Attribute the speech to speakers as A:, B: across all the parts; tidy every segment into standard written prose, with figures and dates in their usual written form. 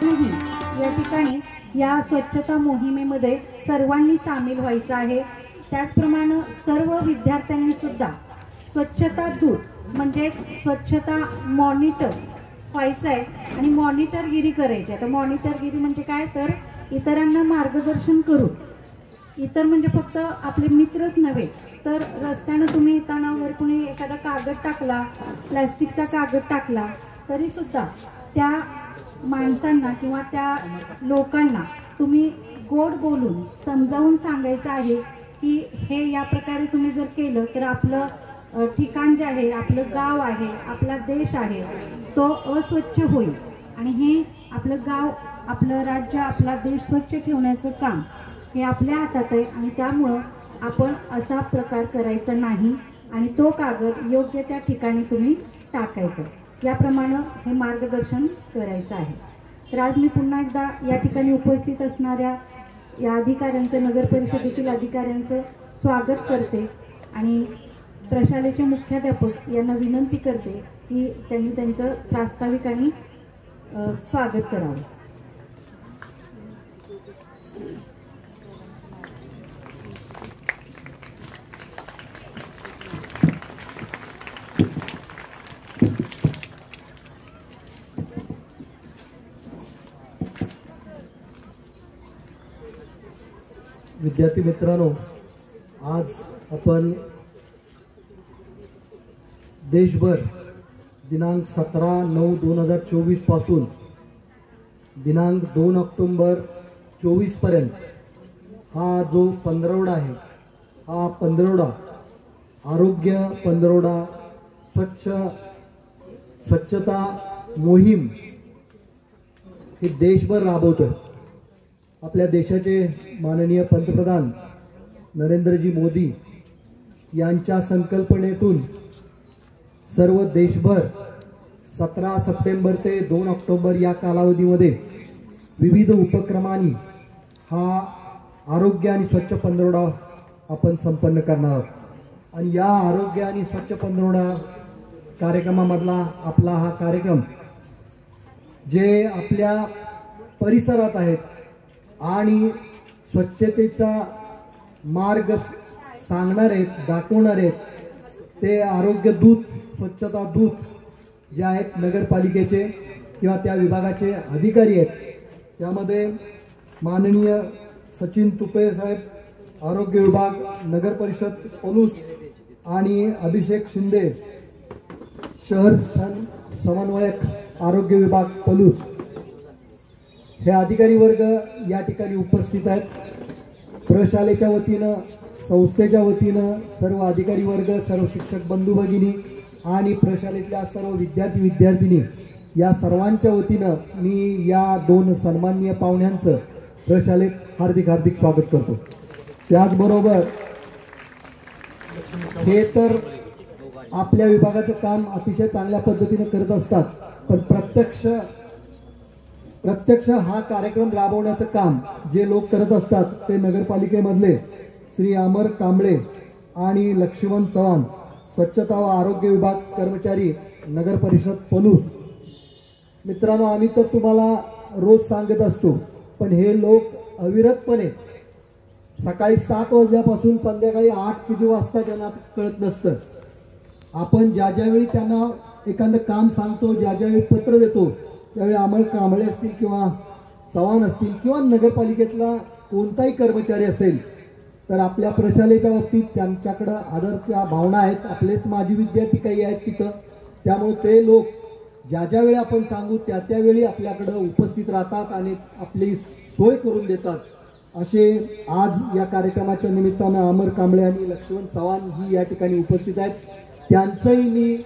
A: नाही या ठिकाणी या स्वच्छता मोहिमेमध्ये सर्वांनी सामील व्हायचं आहे। त्याचप्रमाणे सर्व विद्यार्थ्यांनी सुद्धा स्वच्छता दूत म्हणजे स्वच्छता मॉनिटर व्हायचं आहे आणि मॉनिटरगिरी करायची। आता मॉनिटरगिरी म्हणजे काय तर इतरांना मार्गदर्शन करू, इतर म्हणजे फक्त आपले मित्रच नव्हे तर रस्त्यानं तुम्ही येताना वगैरे कोणी एखादा कागद टाकला, प्लॅस्टिकचा कागद टाकला तरी सुद्धा त्या माणसांना किंवा त्या लोकांना तुम्ही गोड बोलून समजावून सांगायचं आहे की हे या प्रकारे तुम्ही जर केलं तर आपलं ठिकाण जे आहे, आपलं गाव आहे, आपला देश आहे तो अस्वच्छ होईल आणि हे आपलं गाव, आपलं राज्य, आपला देश स्वच्छ ठेवण्याचं काम हे आपल्या हातात आहे आणि त्यामुळं आपण असा प्रकार करायचा नाही आणि तो कागद योग्य त्या ठिकाणी तुम्ही टाकायचं, याप्रमाणे हे मार्गदर्शन करायचं आहे। तर आज मी पुन्हा एकदा या ठिकाणी उपस्थित असणाऱ्या या अधिकाऱ्यांचं, नगर परिषदेतील अधिकाऱ्यांचं स्वागत करते आणि प्रशालेचे मुख्याध्यापक यांना विनंती करते की त्यांनी त्यांचं प्रास्ताविक आणि स्वागत करावं।
B: विद्यार्थी मित्रांनो, आज आपण देशभर दिनांक 17/9/2024 पासून दिनांक 2 ऑक्टोबर 24 पर्यंत हा जो पंधरवडा आहे, हा पंधरवडा आरोग्य पंधरवडा स्वच्छता मोहीम हे देशभर राबवतोय। आपल्या देशाचे माननीय पंतप्रधान नरेंद्रजी मोदी यांच्या संकल्पनेतून सर्व देशभर 17 सप्टेंबर ते 2 ऑक्टोबर या कालावधीमध्ये विविध उपक्रमांनी हा आरोग्य आणि स्वच्छ पंधरवडा आपण संपन्न करणार आहोत आणि या आरोग्य आणि स्वच्छ पंधरवडा कार्यक्रमामधला आपला हा कार्यक्रम जे आपल्या परिसरात आहेत आणि स्वच्छतेचा मार्ग सांगणार आहेत, दाखवणार आहेत ते आरोग्य दूत, स्वच्छता दूत जे आहेत नगरपालिकेचे किंवा त्या विभागाचे अधिकारी आहेत। त्यामध्ये माननीय सचिन तुपे साहेब, आरोग्य विभाग, नगर परिषद पलूस आणि अभिषेक शिंदे, शहर समन्वयक, आरोग्य विभाग पलूस हे अधिकारी वर्ग या ठिकाणी उपस्थित आहेत। प्रशालेच्या वतीनं, संस्थेच्या वतीनं सर्व अधिकारी वर्ग, सर्व शिक्षक बंधू भगिनी आणि प्रशालेतल्या सर्व विद्यार्थी विद्यार्थिनी या सर्वांच्या वतीनं मी या दोन सन्माननीय पाहुण्यांचं प्रशालेत हार्दिक हार्दिक स्वागत करतो। त्याचबरोबर हे तर आपल्या विभागाचं काम अतिशय चांगल्या पद्धतीने करत असतात, पण प्रत्यक्ष हा कार्यक्रम राबवण्याचं काम जे लोक करत असतात ते नगरपालिकेमधले श्री अमर कांबळे आणि लक्ष्मण चव्हाण, स्वच्छता व आरोग्य विभाग कर्मचारी, नगर परिषद पलूस। मित्रांनो, आम्ही तर तुम्हाला रोज सांगत असतो, पण हे लोक अविरतपणे सकाळी 7 वाजल्यापासून संध्याकाळी 8 किती वाजता त्यांना कळत नसतं। आपण ज्या ज्यावेळी त्यांना एखादं काम सांगतो, ज्या ज्यावेळी पत्र देतो, त्यावेळी अमर कांबळे असतील किंवा चव्हाण असतील किंवा नगरपालिकेतला कोणताही कर्मचारी असेल तर आपल्या प्रशालेच्या बाबतीत त्यांच्याकडे आदरच्या भावना आहेत। आपलेच माजी विद्यार्थी काही आहेत तिथं, त्यामुळे ते लोक ज्या ज्यावेळी आपण सांगू त्या त्यावेळी आपल्याकडे उपस्थित राहतात आणि आपली सोय करून देतात। असे आज या कार्यक्रमाच्या निमित्तानं अमर कांबळे आणि लक्ष्मण चव्हाण ही या ठिकाणी उपस्थित आहेत। त्यांचंही मी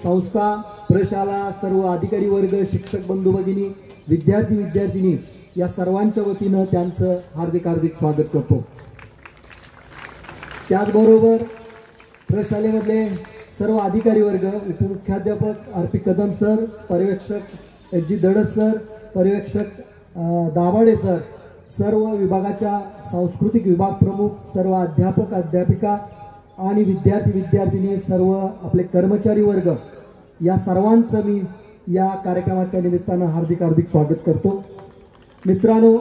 B: संस्था, प्रशाला, सर्व अधिकारी वर्ग, शिक्षक बंधू भगिनी, विद्यार्थी विद्यार्थिनी या सर्वांच्या वतीनं त्यांचं हार्दिक हार्दिक स्वागत करतो। त्याचबरोबर प्रशालेमधले सर्व अधिकारी वर्ग, उपमुख्याध्यापक आर.पी. कदम सर, पर्यवेक्षक एच.जी. दडस सर, पर्यवेक्षक दाभाडे सर, सर्व विभागाच्या सांस्कृतिक विभाग प्रमुख, सर्व अध्यापक अध्यापिका आणि विद्यार्थी विद्यार्थिनी, सर्व आपले कर्मचारी वर्ग या सर्वांचं मी या कार्यक्रमाच्या निमित्तानं हार्दिक हार्दिक स्वागत करतो। मित्रांनो,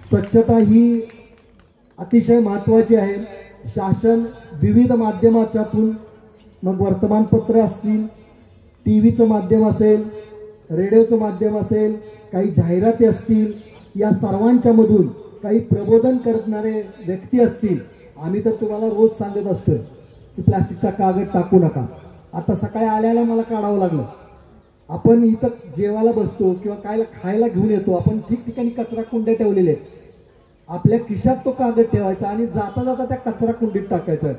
B: स्वच्छता ही अतिशय महत्त्वाची आहे. शासन विविध माध्यमातून, मग वर्तमानपत्र असतील, टी व्हीचं माध्यम असेल, रेडिओचं माध्यम असेल, काही जाहिराती असतील, या सर्वांच्या मधून काही प्रबोधन करणारे व्यक्ती असतील. आम्ही तर तुम्हाला रोज सांगत असतोय की प्लास्टिकचा कागद टाकू नका. आता सकाळी आल्याला मला काढावं लागलं. आपण इथं जेवायला बसतो किंवा काय खायला घेऊन येतो, आपण ठिकठिकाणी कचरा कुंड्या ठेवलेले आहेत. आपल्या खिशात तो कागद ठेवायचा आणि जाता जाता त्या कचरा कुंडीत टाकायचा,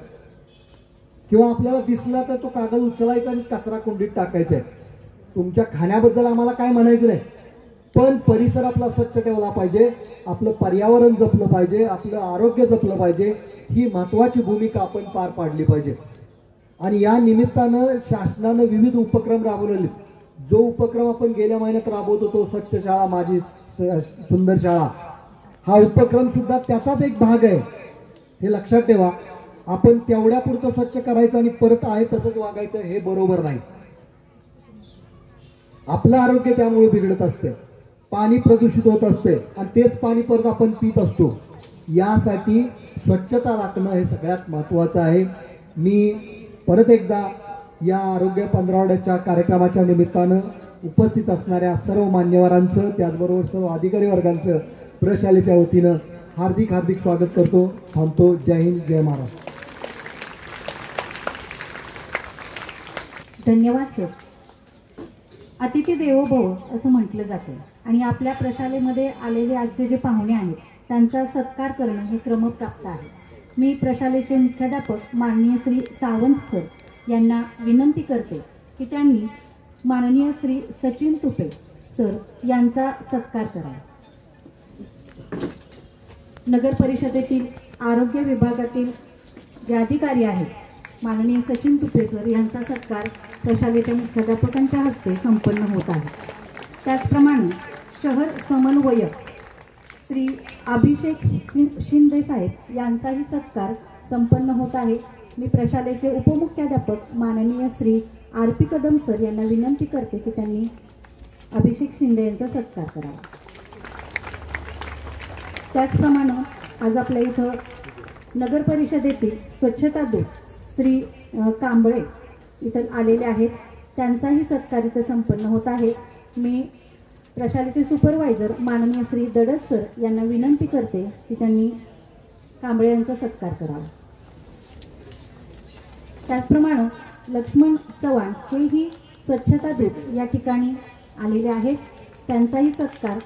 B: किंवा आपल्याला दिसला तर तो कागद उचलायचा आणि कचरा कुंडीत टाकायचा. तुमच्या खाण्याबद्दल आम्हाला काय म्हणायचं नाही, पण परिसर आपला स्वच्छ ठेवला पाहिजे, आपलं पर्यावरण जपलं पाहिजे, आपलं आरोग्य जपलं पाहिजे. ही महत्त्वाची भूमिका आपण पार पाडली पाहिजे. आणि या निमित्तानं शासनानं विविध उपक्रम राबवलेले. जो उपक्रम आपण गेल्या महिन्यात राबवत होतो, स्वच्छ शाळा माझी सुंदर शाळा, हा उपक्रम सुद्धा त्याचाच एक भाग आहे. हे लक्षात ठेवा. आपण तेवढ्या पुरतं स्वच्छ करायचं आणि परत आहे तसंच वागायचं, हे बरोबर नाही. आपलं आरोग्य त्यामुळे बिघडत असते, पाणी प्रदूषित होत असते आणि तेच पाणी परत आपण पित असतो. यासाठी स्वच्छता राखणं हे सगळ्यात महत्त्वाचं आहे. मी परत एकदा या आरोग्य पंधरवड्याच्या कार्यक्रमाच्या निमित्तानं उपस्थित असणाऱ्या सर्व मान्यवरांचं, त्याचबरोबर सर्व अधिकारी वर्गांचं प्रशालेच्या वतीनं हार्दिक हार्दिक स्वागत करतो. थांबतो. जय हिंद, जय महाराष्ट्र.
A: धन्यवाद सर. अतिथी देवो भव असं म्हटलं जातं आणि आपल्या प्रशालेमध्ये आलेले आजचे जे पाहुणे आहेत त्यांचा सत्कार करणं हे क्रमप्राप्त आहे. मी प्रशालेचे मुख्याध्यापक माननीय श्री सावंत सर यांना विनंती करते की त्यांनी माननीय श्री सचिन तुपे सर यांचा सत्कार करावा. नगर परिषदेतील आरोग्य विभागातील जे अधिकारी आहेत माननीय सचिन तुपे सर यांचा सत्कार प्रशालेच्या मुख्याध्यापकांच्या हस्ते संपन्न होत आहे. त्याचप्रमाणे शहर समन्वयक श्री अभिषेक शिंदे साहेब यांचाही सत्कार संपन्न होत आहे. मी प्रशालेचे उपमुख्याध्यापक माननीय Shri R P Kadam sir यांना विनंती करते की त्यांनी अभिषेक शिंदे यांचा सत्कार करावा. त्याचप्रमाणे आज आपल्या इथं नगर परिषदेतील स्वच्छता दूत श्री कांबळे इथं आलेले आहेत. त्यांचाही सत्कार इथं संपन्न होत आहे. मी प्रशालेचे सुपरवायझर माननीय श्री दडस सर यांना विनंती करते की त्यांनी कांबळे यांचा सत्कार करावा. त्याचप्रमाणे लक्ष्मण चव्हाण हेही स्वच्छता दूत या ठिकाणी आलेले आहेत. त्यांचाही सत्कार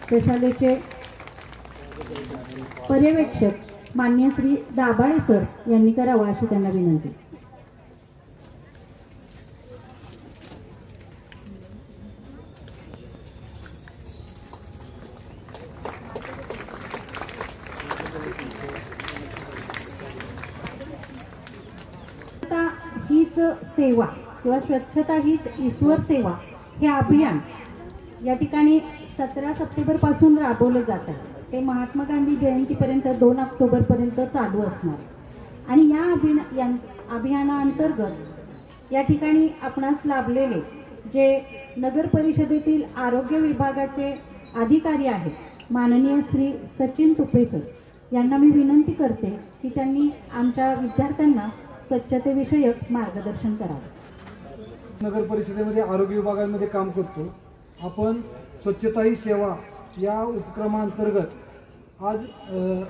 A: प्रशालेचे पर्यवेक्षक माननीय श्री दाभाडे सर यांनी करावा अशी त्यांना विनंती. हीच सेवा किंवा स्वच्छता हीच ईश्वर सेवा हे अभियान या ठिकाणी 17 सप्टेंबर पासून राबवलं जात आहे. ते महात्मा गांधी जयंतीपर्यंत 2 ऑक्टोबरपर्यंत चालू असणार. आणि या अभियानाअंतर्गत या ठिकाणी आपणास लाभलेले जे नगर परिषदेतील आरोग्य विभागाचे अधिकारी आहेत माननीय श्री सचिन तुपे सर यांना मी विनंती करते की त्यांनी आमच्या विद्यार्थ्यांना स्वच्छतेविषयक मार्गदर्शन करावे.
C: नगर परिषदेमध्ये आरोग्य विभागामध्ये काम करतो. आपण स्वच्छता ही सेवा या उपक्रमाअंतर्गत आज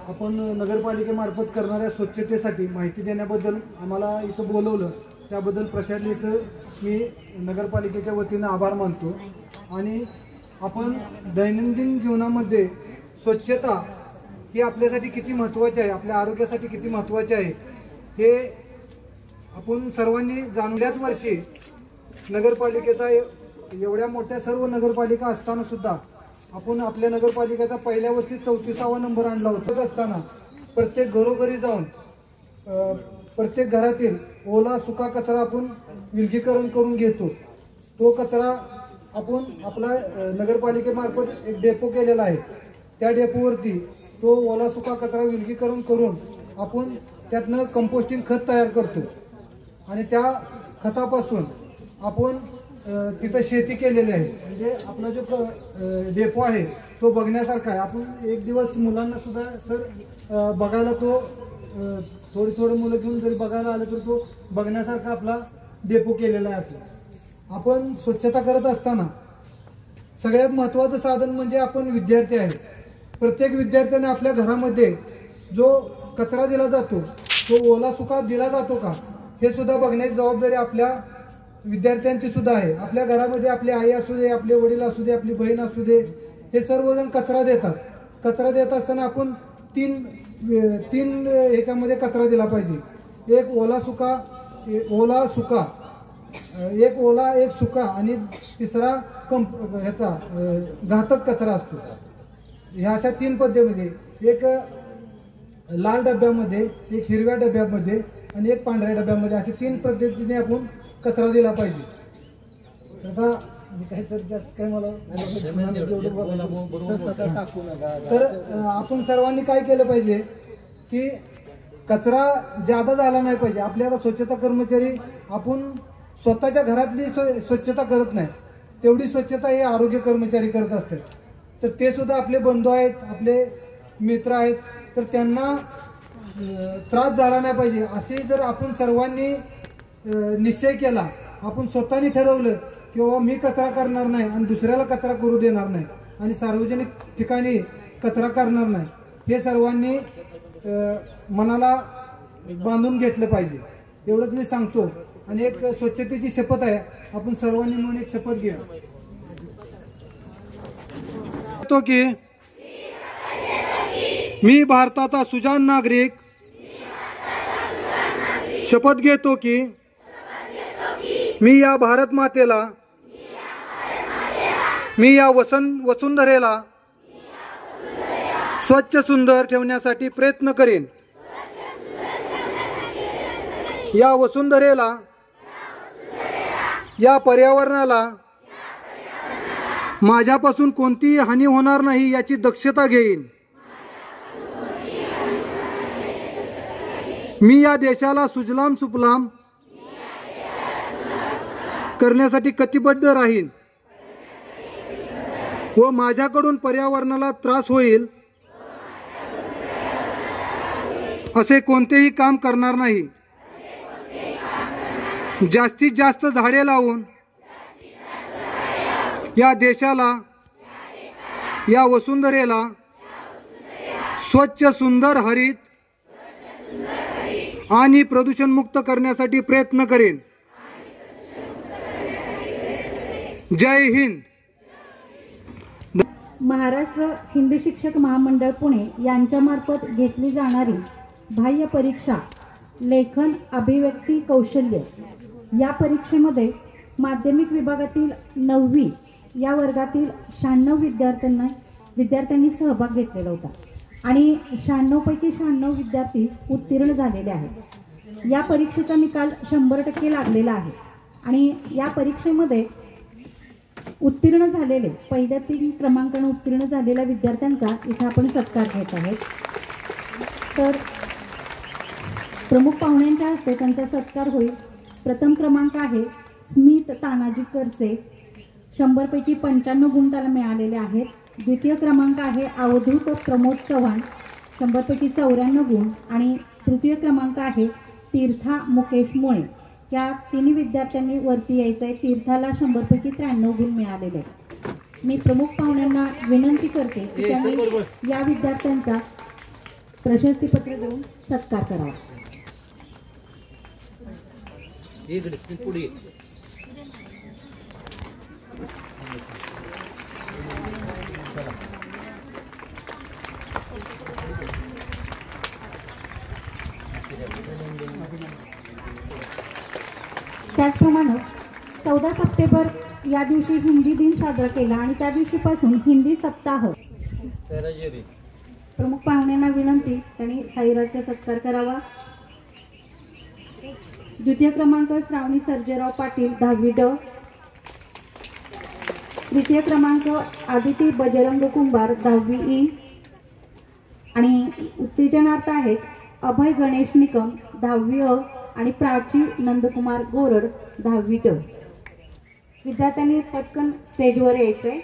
C: आपण नगरपालिकेमार्फत करणाऱ्या स्वच्छतेसाठी माहिती देण्याबद्दल आम्हाला इथं बोलवलं, त्याबद्दल प्रशालेचं मी नगरपालिकेच्या वतीनं आभार मानतो. आणि आपण दैनंदिन जीवनामध्ये स्वच्छता ही आपल्यासाठी किती महत्त्वाची आहे, आपल्या आरोग्यासाठी किती महत्त्वाची आहे हे आपण सर्वांनी जाणल्याच वर्षी नगरपालिकेचा एवढ्या मोठ्या सर्व नगरपालिका असताना सुद्धा आपण आपल्या नगरपालिकेचा पहिल्या वर्षी 34वा नंबर आणला होता. असताना प्रत्येक घरोघरी जाऊन प्रत्येक घरातील ओला सुका कचरा आपण विलगीकरण करून घेतो. तो कचरा आपण आपला नगरपालिकेमार्फत एक डेपो केलेला आहे. त्या डेपोवरती तो ओला सुका कचरा विलगीकरण करून आपण त्यातनं कंपोस्टिंग खत तयार करतो आणि त्या खतापासून आपण तिथं शेती केलेली आहे. म्हणजे आपला जो डेपो आहे तो बघण्यासारखा आहे. आपण एक दिवस मुलांना सुद्धा सर बघायला तो थोडी मुलं घेऊन जरी बघायला आलं तर तो बघण्यासारखा आपला डेपो केलेला आहे. आपण स्वच्छता करत असताना सगळ्यात महत्त्वाचं साधन म्हणजे आपण विद्यार्थी आहे. प्रत्येक विद्यार्थ्याने आपल्या घरामध्ये जो कचरा दिला जातो तो ओला सुका दिला जातो का हे सुद्धा बघण्याची जबाबदारी आपल्या विद्यार्थ्यांची सुद्धा आहे. आपल्या घरामध्ये आपली आई असू दे, आपले वडील असू दे, आपली बहीण असू दे, हे सर्वजण कचरा देतात. कचरा देत असताना आपण तीन ह्याच्यामध्ये कचरा दिला पाहिजे. एक ओला सुका, एक ओला, एक सुका आणि तिसरा ह्याचा घातक कचरा असतो. ह्या अशा 3 पद्धतीमध्ये, एक लाल डब्यामध्ये, एक हिरव्या डब्यामध्ये आणि एक पांढऱ्या डब्यामध्ये, अशा 3 पद्धतीने आपण कचरा दिला पाहिजे. आता काही सर जास्त काय मला तर आपण सर्वांनी काय केलं पाहिजे की कचरा जादा झाला नाही पाहिजे. आपल्याला स्वच्छता कर्मचारी आपण स्वतःच्या घरातली स्वच्छता करत नाही, तेवढी स्वच्छता हे आरोग्य कर्मचारी करत असतात. तर ते सुद्धा आपले बंधू आहेत, आपले मित्र आहेत, तर त्यांना त्रास झाला नाही पाहिजे. असे जर आपण सर्वांनी निश्चय केला, आपण स्वतःनी ठरवलं किंवा मी कचरा करणार नाही आणि दुसऱ्याला कचरा करू देणार नाही आणि सार्वजनिक ठिकाणी कचरा करणार नाही, हे सर्वांनी मनाला बांधून घेतलं पाहिजे. एवढंच मी सांगतो. आणि एक स्वच्छतेची शपथ आहे, आपण सर्वांनी म्हणून एक शपथ घ्या तो की मी भारताचा सुजाण नागरिक शपथ घेतो की मी या भारत मातेला, मी या वसुंधरेला स्वच्छ सुंदर ठेवण्यासाठी प्रयत्न करेन. या वसुंधरेला, या पर्यावरणाला माझ्यापासून कोणतीही हानी होणार नाही याची दक्षता घेईन. मी या देशाला सुजलाम सुफलाम करण्यासाठी कटिबद्ध राहीन व माझ्याकडून पर्यावरणाला त्रास होईल असे कोणतेही काम करणार नाही. जास्तीत जास्त झाडे लावून या देशाला, या वसुंधरेला स्वच्छ सुंदर हरित आणि प्रदूषण मुक्त करण्यासाठी प्रयत्न करेन. जय हिंद.
A: महाराष्ट्र हिंदी शिक्षक महामंडळ पुणे यांच्यामार्फत घेतली जाणारी बाह्य परीक्षा लेखन अभिव्यक्ती कौशल्य या परीक्षेमध्ये माध्यमिक विभागातील 9वी या वर्गातील 96 विद्यार्थ्यांनी सहभाग घेतलेला होता आणि 96 पैकी 96 विद्यार्थी उत्तीर्ण झालेले आहेत. या परीक्षेचा निकाल 100% लागलेला आहे आणि या परीक्षेमध्ये उत्तीर्ण झालेले पहिल्या 3 क्रमांकाने उत्तीर्ण झालेल्या विद्यार्थ्यांचा इथे आपण सत्कार घेत आहोत. तर प्रमुख पाहुण्यांच्या हस्ते त्यांचा सत्कार होईल. प्रथम क्रमांक आहे स्मित तानाजी करचे, 100 पैकी 95 गुण त्याला मिळालेले आहेत. द्वितीय क्रमांक आहे अवधूत प्रमोद चव्हाण, 100 पैकी 94 गुण. आणि तृतीय क्रमांक आहे तीर्था मुकेश मुळे. या 3 विद्यार्थ्यांनी वरती यायचं आहे. तीर्थाला 100 पैकी 93 गुण मिळालेले आहेत. मी प्रमुख पाहुण्यांना विनंती करते की त्यांनी या विद्यार्थ्यांचा प्रशस्तीपत्र देऊन सत्कार करावा. त्याचप्रमाणे 14 सप्टेंबर या दिवशी हिंदी दिन साजरा केला आणि त्या दिवशीपासून हिंदी सप्ताह. प्रमुख पाहुण्यांना विनंती त्यांनी साईराजचा सत्कार करावा. द्वितीय क्रमांक श्रावणी सर्जेराव पाटील, 10वी ड. तृतीय क्रमांक आदिती बजरंग कुंभार, 10वी ई. आणि उत्तेजनार्थ आहेत अभय गणेश निकम, 10वी अ. आणि प्राची नंदकुमार गोरड, 10वी ड. विद्यार्थ्यांनी पटकन स्टेजवर यायचंय.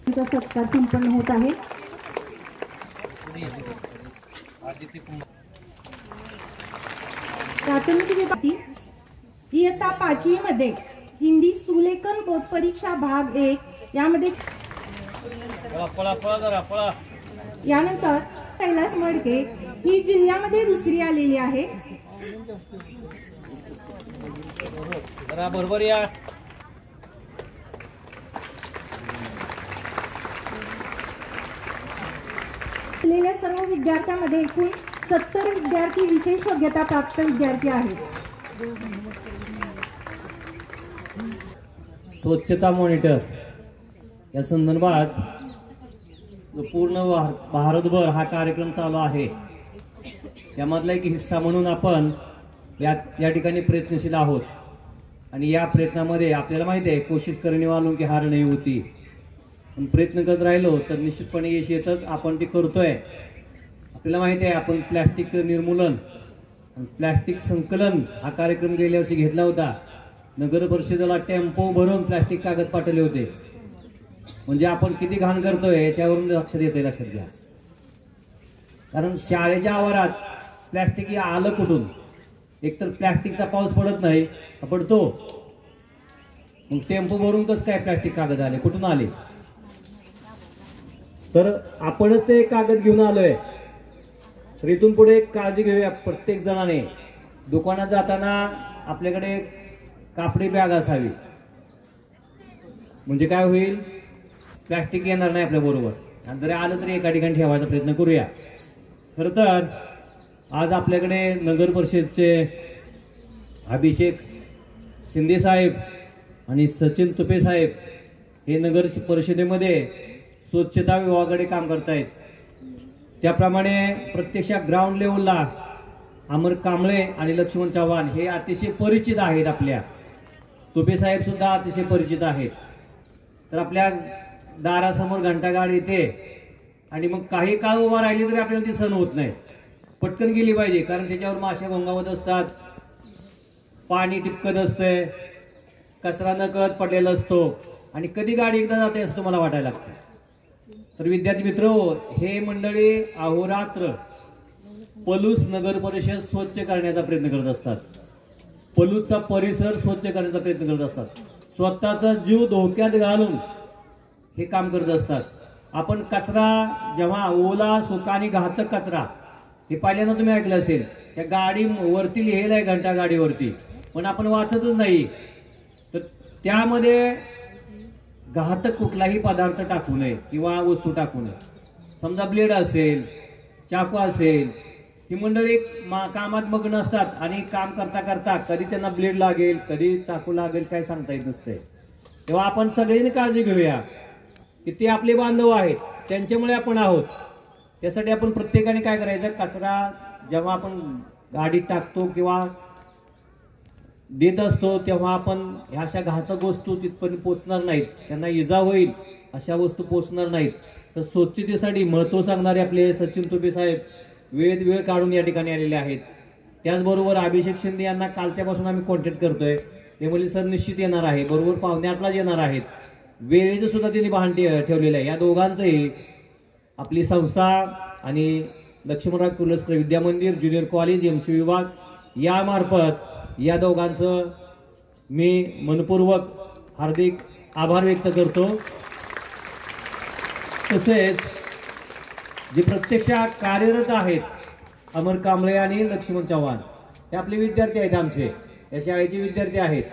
A: तुमचा सत्कार संपन्न होत आहे.
D: प्राथमिक विभाग इयत्ता 5वी मध्ये हिंदी सुलेखन बोध परीक्षा भाग 1 यामध्ये यानंतर कैलास मडके ही जिल्ह्यामध्ये दुसरी आलेली आहे.
E: बरोबर या
D: सर्व विद्यार्थ्यांमध्ये एकूण 70 विद्यार्थी विशेष योग्यता प्राप्त विद्यार्थी आहेत.
E: स्वच्छता मॉनिटर या संदर्भात पूर्ण भारतभर हा कार्यक्रम चालू आहे. त्यामधला एक हिस्सा म्हणून आपण या ठिकाणी प्रयत्नशील आहोत आणि या प्रयत्नामध्ये आपल्याला माहिती आहे कोशिश करणे वालों की हार नाही होती. पण प्रयत्न करत राहिलो तर निश्चितपणे यश येतच. आपण ते करतोय. आपल्याला माहिती आहे आपण प्लॅस्टिक निर्मूलन आणि प्लॅस्टिक संकलन हा कार्यक्रम गेल्या वर्षी घेतला होता. नगर परिषदेला टेम्पो भरून प्लॅस्टिक कागद पाठवले होते. म्हणजे आपण किती घाण करतोय याच्यावरून लक्षात येते. लक्षात घ्या. कारण शाळेच्या आवारात प्लॅस्टिक आलं कुठून? एकतर प्लॅस्टिकचा पाऊस पडत नाही पडतो. मग टेम्पो भरून कसं काय प्लॅस्टिक कागद आले? कुठून आले? तर आपणच ते कागद घेऊन आलोय. तर इथून पुढे एक काळजी घेऊया प्रत्येक जणाने. दुकानात जाताना आपल्याकडे कापडी बॅग असावी. म्हणजे काय होईल? प्लॅस्टिक येणार नाही आपल्या बरोबर. आणि जरी आलं तरी एका ठिकाणी ठेवायचा प्रयत्न करूया. खरं तर आज आपल्याकडे नगर परिषदचे अभिषेक शिंदे साहेब आणि सचिन तुपे साहेब हे नगर परिषदेमध्ये स्वच्छता विभागाकडे काम करतायत. त्याप्रमाणे प्रत्यक्षात ग्राउंड लेवलला अमर कांबळे आणि लक्ष्मण चव्हाण हे अतिशय परिचित आहेत. आपल्या तुपे साहेब सुद्धा अतिशय परिचित आहेत. तर आपल्या दारासमोर घंटागाडी येते आणि मग काही काळ उभा राहिली तरी आपल्याला ती सहन होत नाही. पटकन गेली पाहिजे. कारण त्याच्यावर माश्या घोंगावत असतात, पाणी टिपकत असतंय, कचरा नकळत पडलेला असतो आणि कधी गाडी एकदा जाते असं तुम्हाला वाटायला लागतं. तर विद्यार्थी मित्र, हे मंडळी अहोरात्र पलूस नगर परिषद स्वच्छ करण्याचा प्रयत्न करत असतात. पलूसचा परिसर स्वच्छ करण्याचा प्रयत्न करत असतात. स्वतःचा जीव धोक्यात घालून हे काम करत असतात. आपण कचरा जेव्हा ओला, सुका आणि घातक कचरा हे पहिल्यांदा तुम्ही ऐकलं असेल. त्या गाडी वरती लिहिलं आहे घंटा गाडीवरती, पण आपण वाचतच नाही. तर त्यामध्ये घातक कुठलाही पदार्थ टाकू नये किंवा वस्तू टाकू नये. समजा ब्लेड असेल, चाकू असेल, ही मंडळी कामात मग्न असतात आणि काम करता करता कधी त्यांना ब्लेड लागेल, कधी चाकू लागेल, काय सांगता येत नसते. तेव्हा आपण सगळ्यांनी काळजी घेऊया की ते आपले बांधव आहेत, त्यांच्यामुळे आपण आहोत. त्यासाठी आपण प्रत्येकाने काय करायचं, कचरा जेव्हा आपण गाडीत टाकतो किंवा देत असतो तेव्हा आपण ह्या अशा घातक वस्तू तिथपर्यंत पोचणार नाहीत, त्यांना इजा होईल अशा वस्तू पोचणार नाहीत. तर स्वच्छतेसाठी महत्त्व सांगणारे आपले सचिन तुपे साहेब वेळ काढून या ठिकाणी आलेले आहेत. त्याचबरोबर अभिषेक शिंदे यांना कालच्यापासून आम्ही कॉन्टॅक्ट करतोय. ते म्हणजे सर निश्चित येणार आहे, बरोबर 7:45 येणार आहेत. वेळेचं सुद्धा त्यांनी भान ठेवलेलं आहे. या दोघांचंही आपली संस्था आणि लक्ष्मणराव कुर्लस्कर विद्यामंदिर ज्युनियर कॉलेज MC विभाग यामार्फत या दोघांचं मी मनपूर्वक हार्दिक आभार व्यक्त करतो. तसेच जे प्रत्यक्षात कार्यरत आहेत अमर कांबळे आणि लक्ष्मण चव्हाण हे आपले विद्यार्थी आहेत, आमचे या शाळेचे विद्यार्थी आहेत.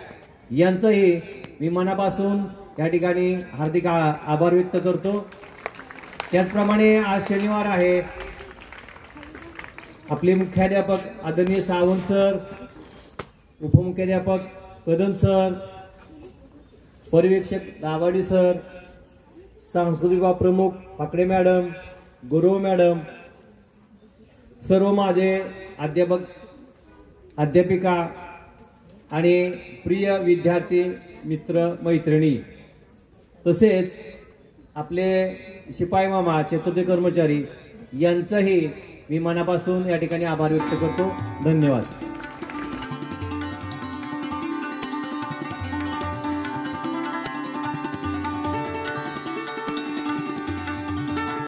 E: यांचंही मी मनापासून या ठिकाणी हार्दिक आभार व्यक्त करतो. त्याचप्रमाणे आज शनिवार आहे. आपले मुख्याध्यापक आदरणीय सावंत सर, उपमुख्याध्यापक कदम सर, पर्यवेक्षक दाभाडे सर, सांस्कृतिक विभाग प्रमुख फाकडे मॅडम, गुरव मॅडम, सर्व माझे अध्यापक अध्यापिका आणि प्रिय विद्यार्थी मित्र मैत्रिणी, तसेच आपले शिपाई मामा, चतुर्थ कर्मचारी यांचाही मी मनापासून या ठिकाणी आभार व्यक्त करतो. धन्यवाद.